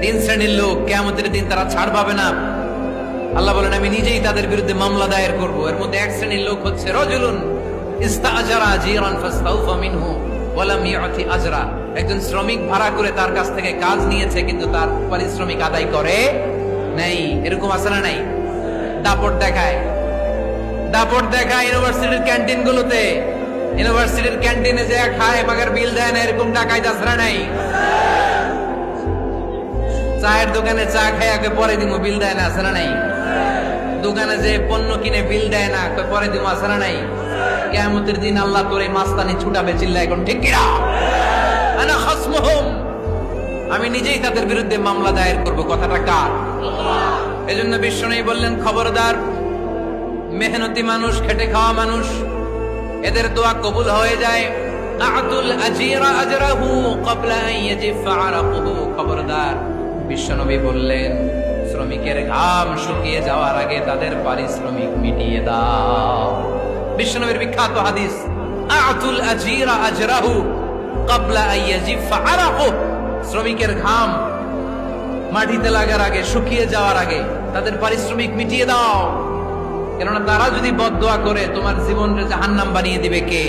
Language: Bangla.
তিন শ্রেণীর লোক কিয়ামতের দিন তারা ছাড় পাবে না। আল্লাহ বলেন আমি নিজেই তাদের বিরুদ্ধে মামলা দায়ের করব। এর মধ্যে এক শ্রেণীর লোক হচ্ছে রাজুলুন ইস্তাআজারা আজিরান ফাস্তাউফা মিনহু ওয়া লাম ইউতি আজরা। একজন শ্রমিক ভাড়া করে তার কাছ থেকে কাজ নিয়েছে কিন্তু তার পারিশ্রমিক আদায় করে নাই। এরকম আছে না নাই? দাপট দেখায় ইউনিভার্সিটির ক্যান্টিন গুলোতে। ইউনিভার্সিটির ক্যান্টিনে যে খায় বাগের বিল দেয় না, এরকম ডাকাইত আছে না নাই? চায়ের দোকানে চা খায় আগে পরে দিমু বিল দেয় না, আছে না নাই? দোকানে যে পণ্য কিনে বিল দেয় না, পরে দিমু, আছে না নাই? কিয়ামতের দিন আল্লাহ তোরে মাস্তানি ছুটাবে, চিল্লা এখন ঠিক কিনা? আনা খাসমুহুম, আমি নিজেই তাদের বিরুদ্ধে মামলা দায়ের করব। কথাটা কার? এজন্য বিশ্বনবী বললেন খবরদার, মেহনতি মানুষ, খেটে খাওয়া মানুষ, এদের দোয়া কবুল হয়ে যায়। আতুল আজিরা আজরাহু ক্বাবলা আন ইয়াজিফা আরাকুহু। খবরদার, বিশ্বনবী বললেন শ্রমিকের ঘাম শুকিয়ে যাওয়ার আগে তাদের পারিশ্রমিক মিটিয়ে দাও। বিশ্বনবীর বিখ্যাত হাদিস, আতুল আজিরা আজরাহু ক্বাবলা আন ইয়াজিফা আরাকুহু। শ্রমিকের ঘাম মাটিতে লাগার আগে, শুকিয়ে যাওয়ার আগে তাদের পারিশ্রমিক মিটিয়ে দাও। কেননা তারা যদি বদদোয়া করে তোমার জীবনকে জাহান্নাম বানিয়ে দিবে কে?